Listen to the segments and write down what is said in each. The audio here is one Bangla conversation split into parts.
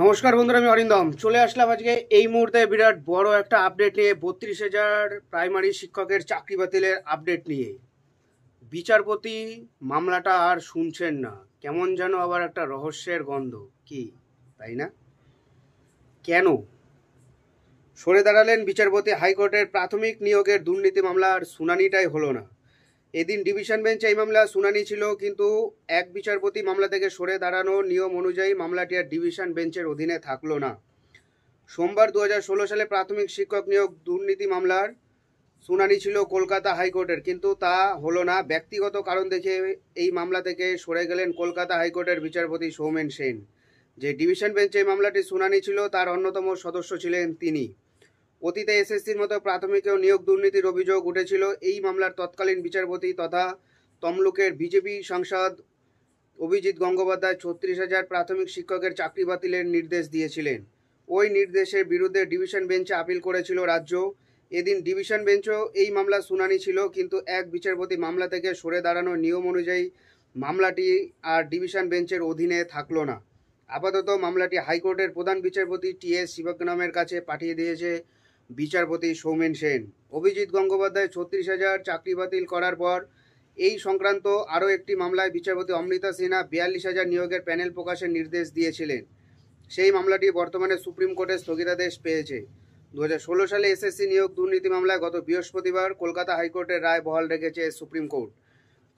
নমস্কার বন্ধুরা, আমি অরিন্দম চলে আসলাম আজকে এই মুহূর্তে বিরাট বড় একটা আপডেট নিয়ে। 32,000 প্রাইমারি শিক্ষকের চাকরি বাতিলের আপডেট নিয়ে। বিচারপতি মামলাটা আর শুনছেন না, কেমন যেন আবার একটা রহস্যের গন্ধ, কি তাই না? কেন সরে দাঁড়ালেন বিচারপতি? হাইকোর্টের প্রাথমিক নিয়োগের দুর্নীতি মামলার শুনানিটাই হলো না। এদিন ডিভিশন বেঞ্চে এই মামলা শুনানি ছিল, কিন্তু এক বিচারপতি মামলা থেকে সরে দাঁড়ানো নিয়ম অনুযায়ী মামলাটি আর ডিভিশন বেঞ্চের অধীনে থাকলো না। সোমবার 2016 সালে প্রাথমিক শিক্ষক নিয়োগ দুর্নীতি মামলার শুনানি ছিল কলকাতা হাইকোর্টের, কিন্তু তা হলো না। ব্যক্তিগত কারণ দেখে এই মামলা থেকে সরে গেলেন কলকাতা হাইকোর্টের বিচারপতি সৌমেন সেন। যে ডিভিশন বেঞ্চে এই মামলাটির শুনানি ছিল তার অন্যতম সদস্য ছিলেন তিনি। অতীতে এসএসসির মতো প্রাথমিকেও নিয়োগ দুর্নীতির অভিযোগ উঠেছিল। এই মামলার তৎকালীন বিচারপতি তথা তমলুকের বিজেপি সাংসদ অভিজিৎ গঙ্গোপাধ্যায় 36,000 প্রাথমিক শিক্ষকের চাকরি বাতিলের নির্দেশ দিয়েছিলেন। ওই নির্দেশের বিরুদ্ধে ডিভিশন বেঞ্চে আপিল করেছিল রাজ্য। এদিন ডিভিশন বেঞ্চও এই মামলার শুনানি ছিল, কিন্তু এক বিচারপতি মামলা থেকে সরে দাঁড়ানোর নিয়ম অনুযায়ী মামলাটি আর ডিভিশন বেঞ্চের অধীনে থাকলো না। আপাতত মামলাটি হাইকোর্টের প্রধান বিচারপতি টি.এস. শিবজ্ঞানমের কাছে পাঠিয়ে দিয়েছে বিচারপতি সৌমেন সেন। অভিজিৎ গঙ্গোপাধ্যায় 36,000 চাকরি বাতিল করার পর এই সংক্রান্ত আরও একটি মামলায় বিচারপতি অমৃতা সিনহা 42,000 নিয়োগের প্যানেল প্রকাশের নির্দেশ দিয়েছিলেন। সেই মামলাটি বর্তমানে সুপ্রিম কোর্টে স্থগিতাদেশ পেয়েছে। 2016 সালে এসএসসি নিয়োগ দুর্নীতি মামলায় গত বৃহস্পতিবার কলকাতা হাইকোর্টের রায় বহাল রেখেছে সুপ্রিম কোর্ট।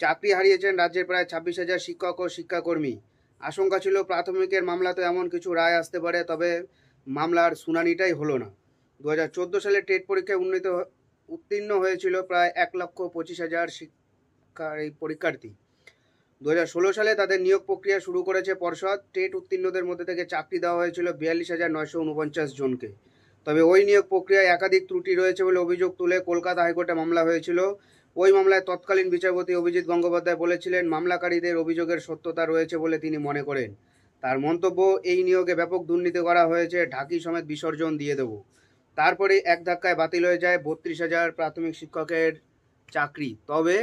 চাকরি হারিয়েছেন রাজ্যের প্রায় 26,000 শিক্ষক ও শিক্ষাকর্মী। আশঙ্কা ছিল প্রাথমিকের মামলাতে এমন কিছু রায় আসতে পারে, তবে মামলার শুনানিটাই হলো না। 2014 সালে টেট পরীক্ষায় উত্তীর্ণ হয়েছিল প্রায় 1,25,000 পরীক্ষার্থী। 2016 সালে তাদের নিয়োগ প্রক্রিয়া শুরু করেছে পর্ষদ। টেট উত্তীর্ণদের মধ্যে থেকে চাকরি দেওয়া হয়েছিল 42,949 জনকে। তবে ওই নিয়োগ প্রক্রিয়ায় একাধিক ত্রুটি রয়েছে বলে অভিযোগ তুলে কলকাতা হাইকোর্টে মামলা হয়েছিল। ওই মামলায় তৎকালীন বিচারপতি অভিজিৎ গঙ্গোপাধ্যায় বলেছিলেন, মামলাকারীদের অভিযোগের সত্যতা রয়েছে বলে তিনি মনে করেন। তার মন্তব্য, এই নিয়োগে ব্যাপক দুর্নীতি করা হয়েছে, ঢাকি সমেত বিসর্জন দিয়ে দেব। তারপরে এক ধাক্কায় বাতিল হয়ে যায় 32,000 প্রাথমিক শিক্ষকের চাকরি। তবে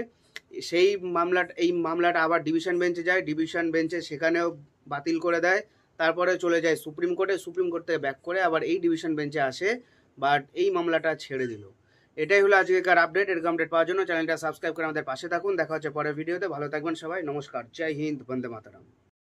এই মামলাটা আবার ডিভিশন বেঞ্চে যায়। ডিভিশন বেঞ্চে সেখানেও বাতিল করে দেয়। তারপরে চলে যায় সুপ্রিম কোর্টে। সুপ্রিম কোর্ট থেকে ব্যাক করে আবার এই ডিভিশন বেঞ্চে আসে, বাট এই মামলাটা ছেড়ে দিল। এটাই হলো আজকেকার আপডেট। এরকম আপডেট পাওয়ার জন্য চ্যানেলটা সাবস্ক্রাইব করে আমাদের পাশে থাকুন। দেখা হচ্ছে পরের ভিডিওতে। ভালো থাকবেন সবাই। নমস্কার। জয় হিন্দ। বন্দে মাতরম।